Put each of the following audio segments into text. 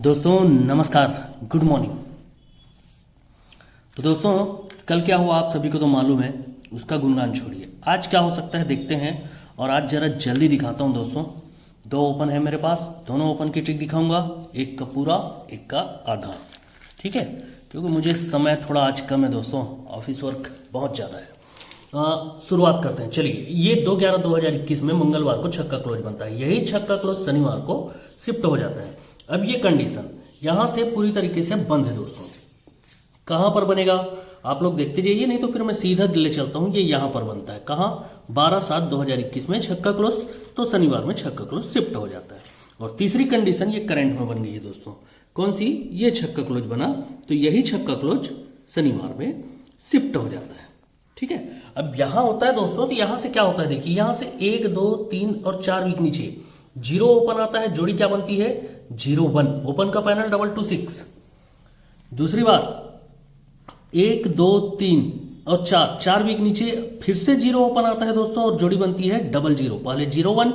दोस्तों नमस्कार, good morning. तो दोस्तों कल क्या हुआ आप सभी को तो मालूम है, उसका गुणगान छोड़िए। आज क्या हो सकता है देखते हैं, और आज जरा जल्दी दिखाता हूं दोस्तों। दो ओपन है मेरे पास, दोनों ओपन की ट्रिक दिखाऊंगा, एक का पूरा एक का आधा, ठीक है। क्योंकि मुझे समय थोड़ा आज कम है दोस्तों, ऑफिस वर्क बहुत ज़्यादा है। शुरुआत करते हैं, चलिए। ये 2/11/2021 में मंगलवार को छक्का क्लोज बनता है। यही छक्का क्लोज शनिवार को शिफ्ट हो जाता है। अब ये कंडीशन यहां से पूरी तरीके से बंद है दोस्तों। कहां पर बनेगा आप लोग देखते जाइए, नहीं तो फिर मैं सीधा दिल्ली चलता हूं। ये यहां पर बनता है, कहां? 12/7/2021 में छक्का क्लोज, तो शनिवार में छक्का क्लोज शिफ्ट हो जाता है। और तीसरी कंडीशन ये करंट में बन गई है दोस्तों। कौन सी? ये छक्का क्लोज बना, तो यही छक्का क्लोज शनिवार में शिफ्ट हो जाता है, ठीक है। अब यहां होता है दोस्तों, तो यहां से क्या होता है देखिए, यहां से 1 2 3 और 4 वीक नीचे जीरो ओपन आता है। जोड़ी क्या बनती है? 0 1। ओपन का पैनल 226। दूसरी बार 1 2 3 और 4 वीक नीचे फिर से जीरो ओपन आता है दोस्तों, और जोड़ी बनती है 00। पहले 0 1,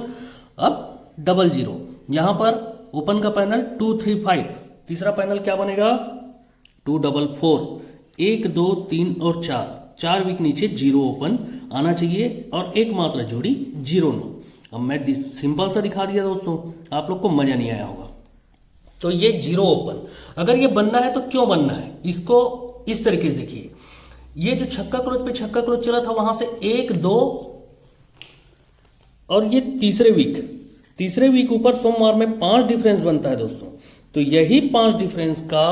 अब 00। यहां पर ओपन का पैनल 2 3 5। तीसरा पैनल क्या बनेगा? 2 4 4। 1 2 3 और 4 वीक नीचे जीरो ओपन आना चाहिए, और एकमात्र जोड़ी 0 9। अब मैं सिंपल सा दिखा दिया दोस्तों, आप लोग को मजा नहीं आया होगा। तो ये 0 ओपन अगर ये बनना है तो क्यों बनना है, इसको इस तरीके से देखिए। ये जो छक्का क्लोज पे छक्का क्लोज चला था, वहां से 1 2 और ये तीसरे वीक ऊपर सोमवार में 5 डिफरेंस बनता है दोस्तों। तो यही 5 डिफरेंस का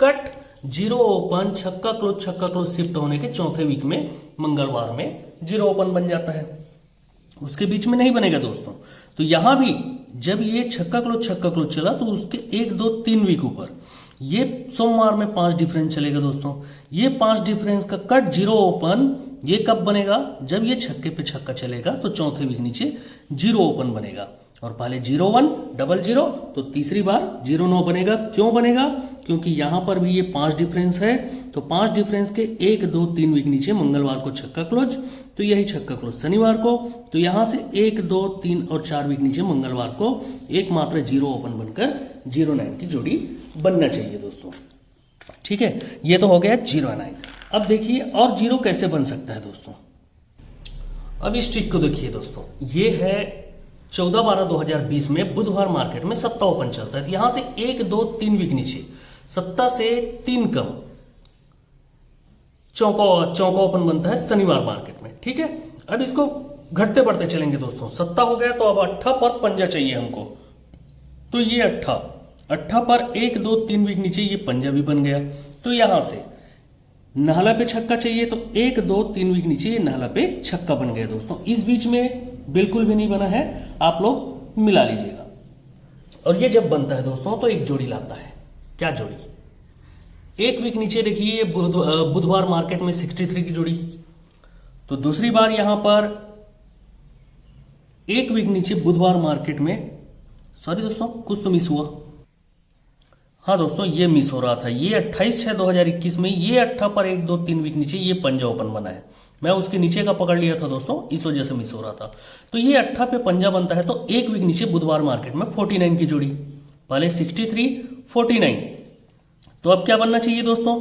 कट 0 ओपन छक्का क्लोज शिफ्ट होने के चौथे वीक में मंगलवार में 0 ओपन बन जाता है। उसके बीच में नहीं बनेगा दोस्तों। तो यहां भी जब ये छक्का क्लोज चला, तो उसके 1 2 3 वीक ऊपर ये सोमवार में 5 डिफरेंस चलेगा दोस्तों। ये 5 डिफरेंस का कट 0 ओपन ये कब बनेगा? जब ये छक्के पे छक्का चलेगा, तो चौथे वीक नीचे 0 ओपन बनेगा। और पहले 0 1 00, तो तीसरी बार 0 9 बनेगा। क्यों बनेगा? क्योंकि यहां पर भी ये 5 डिफरेंस है। तो 5 डिफरेंस के 1 2 3 वीक नीचे मंगलवार को छक्का क्लोज, तो यही छक्का क्लोज शनिवार को। तो यहां से 1 2 3 और 4 वीक नीचे मंगलवार को एकमात्र 0 ओपन बनकर 0 9 की जोड़ी बनना चाहिए दोस्तों, ठीक है। ये तो हो गया 0 9। अब देखिए और 0 कैसे बन सकता है दोस्तों। अब इस ट्रिक को देखिए दोस्तों। ये है 14/12/2020 में बुधवार मार्केट में सत्ता ओपन चलता है। तो यहां से 1 2 3 वीक नीचे सत्ता से 3 कम चौका ओपन बनता है शनिवार मार्केट में, ठीक है। अब इसको घटते बढ़ते चलेंगे दोस्तों। सत्ता हो गया, तो अब 8 पर पंजा चाहिए हमको। तो ये 8 पर 1 2 3 वीक नीचे ये पंजा भी बन गया। तो यहां से नाहला पे छक्का चाहिए, तो 1 2 3 वीक नीचे ये नाहला पे छक्का बन गया दोस्तों। इस बीच में बिल्कुल भी नहीं बना है, आप लोग मिला लीजिएगा। और ये जब बनता है दोस्तों, तो एक जोड़ी लाता है। क्या जोड़ी? 1 वीक नीचे देखिए, ये बुधवार मार्केट में 63 की जोड़ी। तो दूसरी बार यहां पर 1 वीक नीचे बुधवार मार्केट में, सॉरी दोस्तों कुछ तो मिस हुआ। हाँ दोस्तों, ये मिस हो रहा था। ये 28/6/2021 में ये 8 पर 1 2 3 वीक नीचे ये पंजा ओपन बना है। मैं उसके नीचे का पकड़ लिया था दोस्तों, इस वजह से मिस हो रहा था। तो ये 8 पे पंजा बनता है, तो 1 वीक नीचे बुधवार मार्केट में 49 की जोड़ी। पहले 63 49। तो अब क्या बनना चाहिए दोस्तों?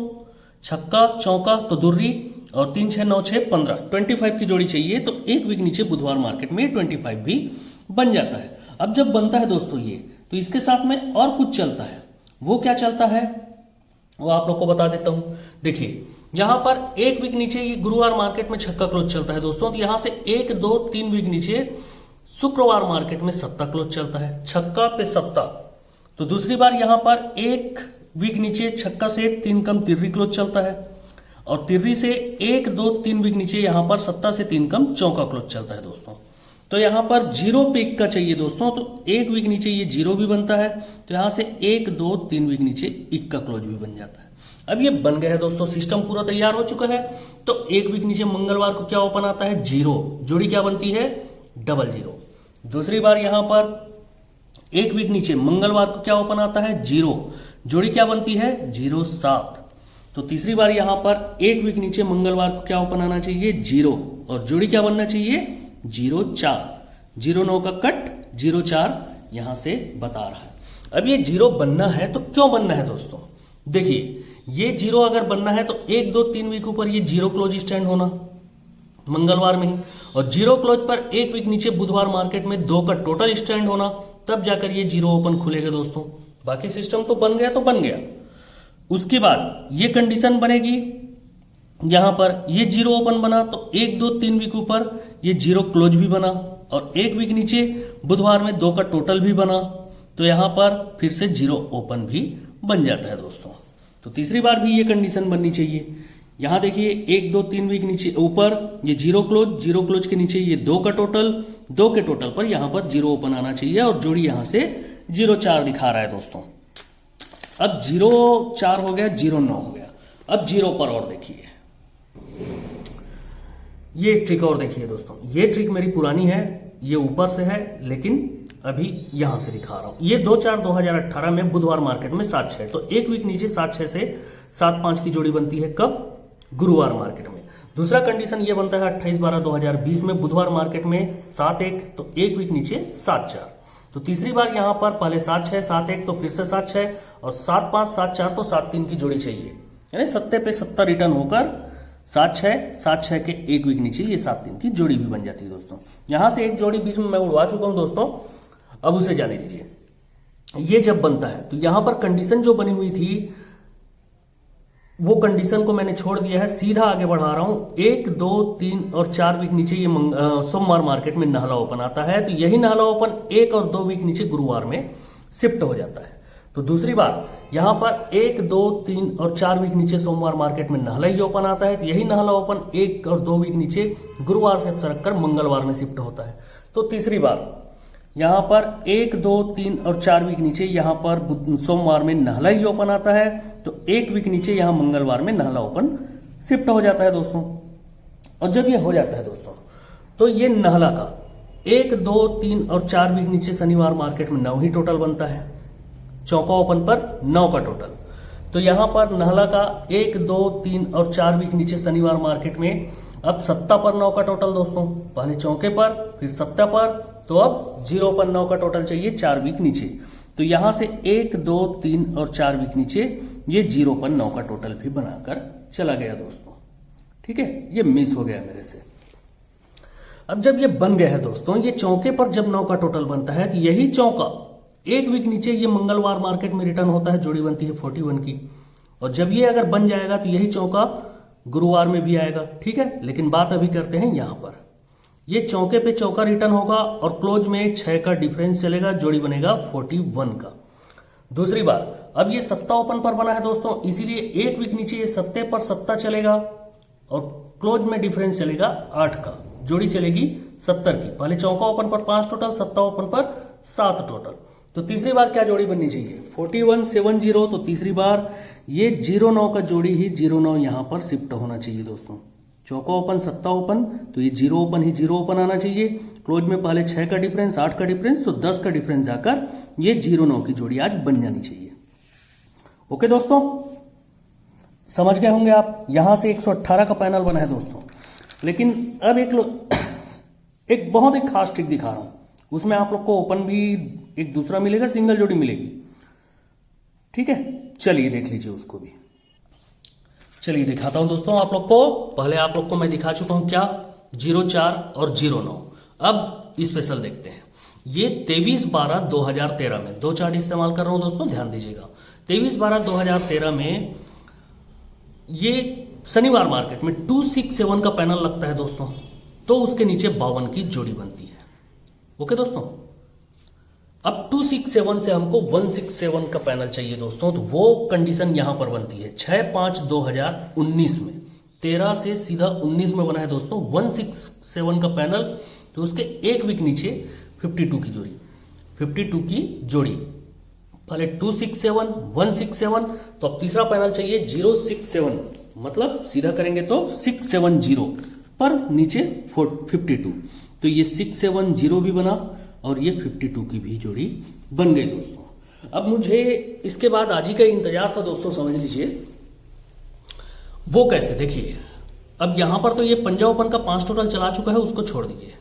छक्का चौका तो दुर्री, और 3 6 9 6 15 25 की जोड़ी चाहिए। तो 1 वीक नीचे बुधवार मार्केट में 25 भी बन जाता है। अब जब बनता है दोस्तों ये, तो इसके साथ में और कुछ चलता है। वो क्या चलता है वो आप लोग को बता देता हूं। देखिए यहां पर 1 वीक नीचे ये गुरुवार मार्केट में छक्का क्लोज चलता है दोस्तों। तो यहां से 1 2 3 वीक नीचे शुक्रवार मार्केट में सत्ता क्लोज चलता है, छक्का पे सत्ता। तो दूसरी बार यहां पर 1 वीक नीचे छक्का से 3 कम तिर्री क्लोज चलता है, और तिर्री से 1 2 3 वीक नीचे यहां पर सत्ता से 3 कम चौका क्लोज चलता है दोस्तों। तो यहां पर 0 पे 1 का चाहिए दोस्तों। तो 1 वीक नीचे ये 0 भी बनता है, तो यहां से 1 2 3 वीक नीचे 1 का क्लोज भी बन जाता है। अब ये बन गया है दोस्तों, सिस्टम पूरा तैयार हो चुका है। तो 1 वीक नीचे मंगलवार को क्या ओपन आता है? 0। जोड़ी क्या बनती है? 00। दूसरी बार यहां पर 1 वीक नीचे मंगलवार को क्या ओपन आता है? 0। जोड़ी क्या बनती है? 0 7। तो तीसरी बार यहां पर 1 वीक नीचे मंगलवार को क्या ओपन आना चाहिए? 0। और जोड़ी क्या बनना चाहिए? 0 4। 0 9 का कट 0 4 यहां से बता रहा है। अब ये जीरो बनना है तो क्यों बनना है दोस्तों? देखिए, ये जीरो अगर बनना है तो 1 2 3 वीक ऊपर ये जीरो क्लोज स्टैंड होना मंगलवार में ही, और जीरो क्लोज पर 1 वीक नीचे बुधवार मार्केट में 2 का टोटल स्टैंड होना, तब जाकर ये जीरो ओपन खुलेगा दोस्तों। बाकी सिस्टम तो बन गया तो बन गया। उसके बाद ये कंडीशन बनेगी, यहां पर ये जीरो ओपन बना तो 1 2 3 वीक ऊपर ये जीरो क्लोज भी बना, और 1 वीक नीचे बुधवार में 2 का टोटल भी बना, तो यहां पर फिर से जीरो ओपन भी बन जाता है दोस्तों। तो तीसरी बार भी ये कंडीशन बननी चाहिए। यहां देखिए 1 2 3 वीक नीचे ऊपर ये जीरो क्लोज के नीचे ये 2 का टोटल, 2 के टोटल पर यहां पर जीरो ओपन आना चाहिए, और जोड़ी यहां से 0 4 दिखा रहा है दोस्तों। अब 0 4 हो गया, 0 9 हो गया। अब जीरो पर और देखिए, ये ट्रिक और देखिए दोस्तों। ये ट्रिक मेरी पुरानी है, ये ऊपर से है, लेकिन अभी यहां से दिखा रहा हूं। ये 2 4 2018 में बुधवार मार्केट में 7 6, तो 1 वीक नीचे 7 6 से 7 5 की जोड़ी बनती है कब? गुरुवार मार्केट में। दूसरा कंडीशन ये बनता है 28 12 2020 में बुधवार मार्केट में 7 1, तो 1 वीक नीचे 7 4। तो तीसरी बार यहां पर पहले 7 6 7 1, तो फिर से 7 6 और 7 5 7 4, तो 7 3 की जोड़ी चाहिए, यानी 70 पे 70 रिटर्न होकर 7 6 के 1 वीक नीचे ये 7 3 की जोड़ी भी बन जाती है दोस्तों। यहां से एक जोड़ी बीच में मैं उड़वा चुका हूं दोस्तों, अब उसे जाने दीजिए। ये जब बनता है तो यहां पर कंडीशन जो बनी हुई थी वो कंडीशन को मैंने छोड़ दिया है, सीधा आगे बढ़ा रहा हूं। 1 2 3 और 4 वीक नीचे ये सोमवार मार्केट में नहला ओपन आता है, तो यही नहला ओपन 1 और 2 वीक नीचे गुरुवार में शिफ्ट हो जाता है। तो दूसरी बार यहां पर 1 2 3 और 4 वीक नीचे सोमवार मार्केट में नहला ही ओपन आता है, तो यही नहला ओपन 1 और 2 वीक नीचे गुरुवार से सरक कर मंगलवार में शिफ्ट होता है। तो तीसरी बार यहां पर 1 2 3 और 4 वीक नीचे यहां पर सोमवार में नहला ही ओपन आता है, तो 1 वीक नीचे यहां मंगलवार में नहला ओपन शिफ्ट हो जाता है दोस्तों। और जब ये हो जाता है दोस्तों, तो ये नहला का 1 2 3 और 4 वीक नीचे शनिवार मार्केट में 9 ही टोटल बनता है, चौका ओपन पर 9 का टोटल। तो यहां पर नहला का 1 2 3 और 4 वीक नीचे शनिवार मार्केट में अब 7 पर 9 का टोटल दोस्तों, पहले चौके पर फिर 7 पर, तो अब 0 पर 9 का टोटल चाहिए 4 वीक नीचे। तो यहां से 1 2 3 और 4 वीक नीचे ये 0 पर 9 का टोटल भी बनाकर चला गया दोस्तों। ठीक है, ये मिस हो गया मेरे से। अब जब ये बन गया है दोस्तों, ये चौके पर जब 9 का टोटल बनता है, तो यही चौका 1 वीक नीचे ये मंगलवार मार्केट में रिटर्न होता है, जोड़ी बनती है 41 की। और जब ये अगर बन जाएगा तो यही चौका गुरुवार में भी आएगा। ठीक है, लेकिन बात अभी करते हैं यहां पर। ये चौके पे चौका रिटर्न होगा और क्लोज में 6 का डिफरेंस चलेगा, जोड़ी बनेगा 41 का। दूसरी बार अब ये 7 ओपन पर बना है दोस्तों, इसीलिए 1 वीक नीचे ये 7 पर 7 चलेगा और क्लोज में डिफरेंस चलेगा 8 का, जोड़ी चलेगी 70 की। पहले चौका ओपन पर 5 टोटल, 7 ओपन पर 7 टोटल। तो तीसरी बार क्या जोड़ी बननी चाहिए? 41 7 0। तो तीसरी बार ये 0 9 का जोड़ी ही 0 9 यहां पर शिफ्ट होना चाहिए दोस्तों। चौका ओपन 7 ओपन, तो ये 0 ओपन ही 0 ओपन आना चाहिए। क्लोज में पहले 6 का डिफरेंस 8 का डिफरेंस, तो 10 का डिफरेंस जाकर ये 0 9 की जोड़ी आज बन जानी चाहिए। ओके दोस्तों, समझ गए होंगे आप। यहां से 118 का पैनल बना है दोस्तों, लेकिन अब एक बहुत ही खास ट्रिक दिखा रहा हूं, उसमें आप लोग को ओपन भी एक दूसरा मिलेगा, सिंगल जोड़ी मिलेगी। ठीक है, चलिए देख लीजिए उसको भी। चलिए दिखाता हूं दोस्तों आप लोग को। पहले आप लोग को मैं दिखा चुका हूं क्या, 0 4 और 0 9। अब स्पेशल देखते हैं। ये 23 12 2013 में 2 चार्ट इस्तेमाल कर रहा हूं दोस्तों, ध्यान दीजिएगा। 23 12 2013 में ये शनिवार मार्केट में 267 का पैनल लगता है दोस्तों, तो उसके नीचे 52 की जोड़ी बनती है। ओके दोस्तों, अब 267 से हमको 167 का पैनल चाहिए दोस्तों, तो वो कंडीशन यहां पर बनती है 6 5 2019 में। 13 से सीधा 19 में बना है दोस्तों 167 का पैनल, तो उसके 1 वीक नीचे 52 की जोड़ी। पहले 267 167, तो अब तीसरा पैनल चाहिए 067, मतलब सीधा करेंगे तो 670 पर नीचे 52, तो ये 670 भी बना और ये 52 की भी जोड़ी बन गई दोस्तों। अब मुझे इसके बाद आज ही का इंतजार था दोस्तों, समझ लीजिए वो कैसे। देखिए अब यहां पर तो ये पंजा ओपन का 5 टोटल चला चुका है, उसको छोड़ दीजिए।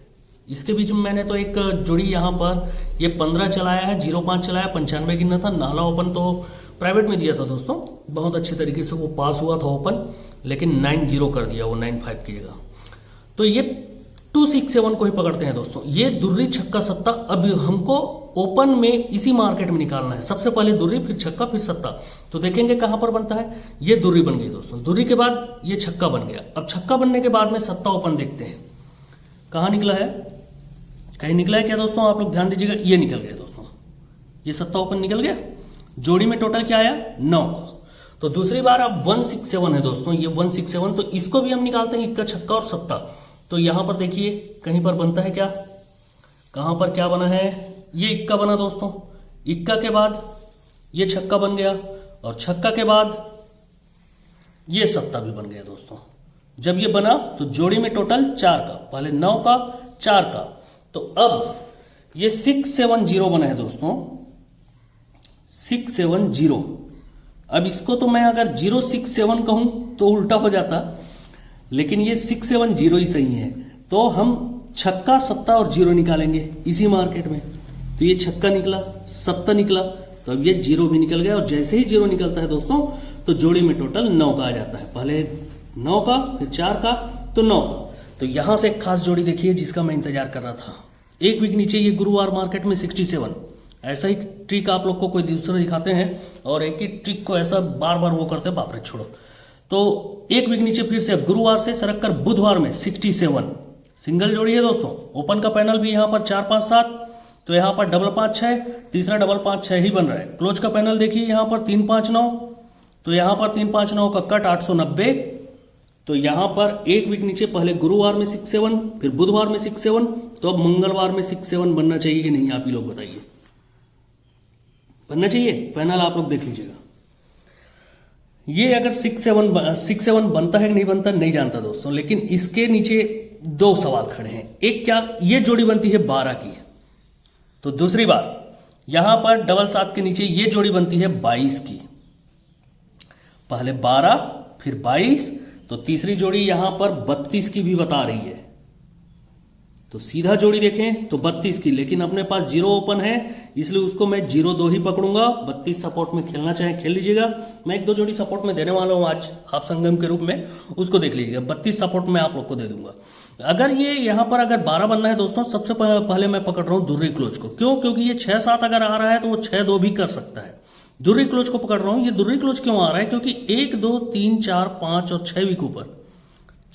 इसके बीच में मैंने तो एक जोड़ी यहाँ पर ये 15 चलाया है, 05 चलाया, 95 गिनना था। नाला ओपन तो प्राइवेट में दिया था दोस्तों, बहुत अच्छे तरीके से वो पास हुआ था ओपन, लेकिन 9-0 कर दिया वो 9-5 की जगह। तो ये 267 को ही पकड़ते हैं दोस्तों। ये दुर्री छक्का सत्ता अब हमको ओपन में इसी मार्केट में निकालना है। सबसे पहले दुर्री, फिर छक्का, फिर सत्ता। तो देखेंगे कहां पर बनता है। ये दुर्री बन गई दोस्तों, दुर्री के बाद ये छक्का बन गया। अब छक्का बनने के बाद में सत्ता ओपन देखते हैं कहां निकला है। कहीं निकला है क्या दोस्तों, आप लोग ध्यान दीजिएगा। ये निकल गया दोस्तों, ये सत्ता ओपन निकल गया। जोड़ी में टोटल क्या आया, 9 का। तो दूसरी बार अब 167 है दोस्तों, ये 167। तो इसको भी हम निकालते हैं, इक्का, छक्का और सत्ता। तो यहां पर देखिए कहीं पर बनता है क्या, कहां पर क्या बना है, ये इक्का बना दोस्तों। इक्का के बाद ये छक्का बन गया, और छक्का के बाद ये सत्ता भी बन गया दोस्तों। जब ये बना तो जोड़ी में टोटल 4 का, पहले 9 का, 4 का। तो अब ये 670 बना है दोस्तों, 670। अब इसको तो मैं अगर 067 कहूं तो उल्टा हो जाता, लेकिन ये 670 ही सही है। तो हम छक्का, सत्ता और 0 निकालेंगे इसी मार्केट में। तो ये छक्का निकला, सत्ता निकला, तो अब ये 0 भी निकल गया। और जैसे ही 0 निकलता है दोस्तों तो जोड़ी में टोटल 9 का आ जाता है। पहले 9 का, फिर 4 का, तो 9 का। तो यहां से एक खास जोड़ी देखिए जिसका मैं इंतजार कर रहा था। एक वीक नीचे ये गुरुवार मार्केट में 67। ऐसा ही ट्रिक आप लोग को कोई दूसरा दिखाते हैं और एक ही ट्रिक को ऐसा बार बार वो करते हैं, बाप रे छोड़ो। तो एक वीक नीचे फिर से गुरुवार से सरक कर बुधवार में 67 सिंगल जोड़ी है दोस्तों। ओपन का पैनल भी यहां पर 4, 5, 7, तो यहां पर 5, 5, 6, तीसरा 5, 5, 6 ही बन रहा है। क्लोज का पैनल देखिए यहां पर 3, 5, 9, तो यहां पर 3, 5, 9 का कट 890। तो यहां पर एक वीक नीचे पहले गुरुवार में 67, फिर बुधवार में 67, तो अब मंगलवार में 67 बनना चाहिए कि नहीं, आप ही लोग बताइए। बनना चाहिए, पैनल आप लोग देख लीजिएगा। ये अगर 67 बनता है कि नहीं बनता नहीं जानता दोस्तों, लेकिन इसके नीचे 2 सवाल खड़े हैं। एक क्या, ये जोड़ी बनती है 12 की, तो दूसरी बार यहां पर 7 के नीचे ये जोड़ी बनती है 22 की। पहले 12 फिर 22, तो तीसरी जोड़ी यहां पर 32 की भी बता रही है। तो सीधा जोड़ी देखें तो 32 की, लेकिन अपने पास 0 ओपन है इसलिए उसको मैं 0-2 ही पकड़ूंगा। 32 सपोर्ट में खेलना चाहे खेल लीजिएगा। मैं 1-2 जोड़ी सपोर्ट में देने वाला हूं आज आप संगम के रूप में, उसको देख लीजिएगा। 32 सपोर्ट में आप लोग को दे दूंगा। अगर ये यहां पर अगर 12 बनना है दोस्तों, सबसे पहले मैं पकड़ रहा हूं दुर्री क्लोज को। क्यों, क्योंकि ये 6-7 अगर आ रहा है तो वो 6-2 भी कर सकता है। दुर्री क्लोज को पकड़ रहा हूं। ये दुर्री क्लोज क्यों आ रहा है, क्योंकि 1, 2, 3, 4, 5 और 6 वीक ऊपर,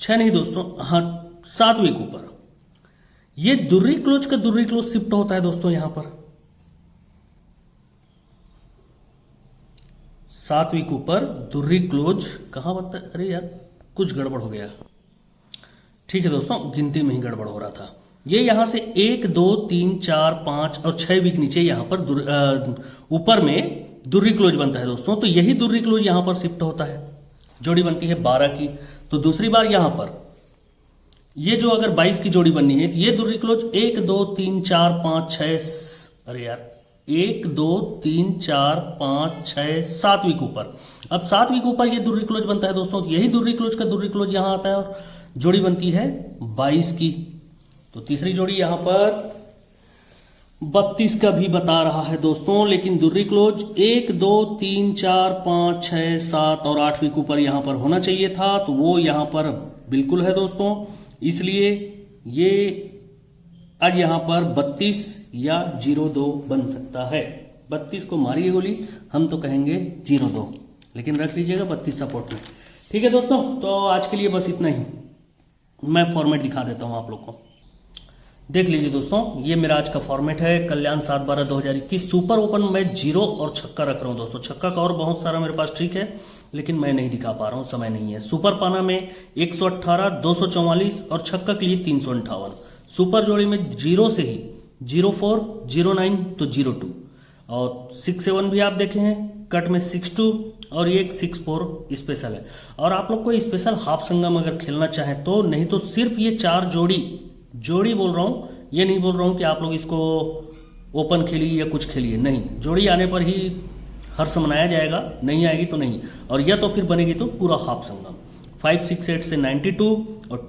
6 नहीं दोस्तों, हाँ 7 वीक ऊपर ये दुर्री क्लोज का दुर्री क्लोज शिफ्ट होता है दोस्तों। यहां पर 7 वीक ऊपर दुर्री क्लोज कहां बनता है। अरे यार कुछ गड़बड़ हो गया। ठीक है दोस्तों, गिनती में ही गड़बड़ हो रहा था। ये यहां से 1, 2, 3, 4, 5 और 6 वीक नीचे यहां पर ऊपर में दुर्री क्लोज बनता है दोस्तों। तो यही दुर्री क्लोज यहां पर शिफ्ट होता है। जोड़ी बनती है 12 की। तो दूसरी बार यहां पर ये जो अगर 22 की जोड़ी बननी है तो ये दुर्री क्लोज 1, 2, 3, 4, 5, 6, अरे यार 1, 2, 3, 4, 5, 6, 7 वीक ऊपर। अब 7 वीक ऊपर ये दुर्री क्लोज बनता है दोस्तों। यही दुर्री क्लोज का दुर्री क्लोज यहां आता है और जोड़ी बनती है 22 की। तो तीसरी जोड़ी यहां पर 32 का भी बता रहा है दोस्तों, लेकिन दुर्री क्लोज 1, 2, 3, 4, 5, 6, 7 और 8 वीक ऊपर यहां पर होना चाहिए था। तो वो यहां पर बिल्कुल है दोस्तों, इसलिए ये आज यहां पर 32 या 02 बन सकता है। 32 को मारिए गोली, हम तो कहेंगे 02, लेकिन रख लीजिएगा 32 सपोर्ट में। ठीक है दोस्तों, तो आज के लिए बस इतना ही। मैं फॉर्मेट दिखा देता हूं आप लोग को, देख लीजिए दोस्तों। ये मेरा आज का फॉर्मेट है। कल्याण 7/12/2021 सुपर ओपन में 0 और छक्का रख रहा हूं दोस्तों। छक्का का और बहुत सारा मेरे पास ट्रिक है, लेकिन मैं नहीं दिखा पा रहा हूं, समय नहीं है। सुपर पाना में 118, 244 और छक्का के लिए 358। सुपर जोड़ी में 0 से ही 04, 09 तो 02 और 67 भी आप देखे हैं। कट में 62 और ये 64 स्पेशल है। और आप लोग को स्पेशल हाफ संगम अगर खेलना चाहें तो, नहीं तो सिर्फ ये 4 जोड़ी बोल रहा हूं, ये नहीं बोल रहा हूं कि आप लोग इसको ओपन खेलिए या कुछ खेलिए, नहीं। जोड़ी आने पर ही हर्ष मनाया जाएगा, नहीं आएगी तो नहीं। और या तो फिर बनेगी तो पूरा हाफ संगम। 568 से 92 और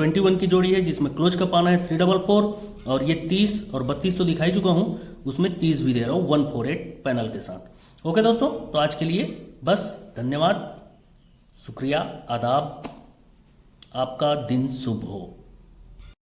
21 की जोड़ी है जिसमें क्लोज का पाना है 344 और ये 30 और 32 तो दिखाई चुका हूं, उसमें 30 भी दे रहा हूं 148 पैनल के साथ। ओके दोस्तों, तो आज के लिए बस, धन्यवाद, शुक्रिया, आदाब, आपका दिन शुभ हो।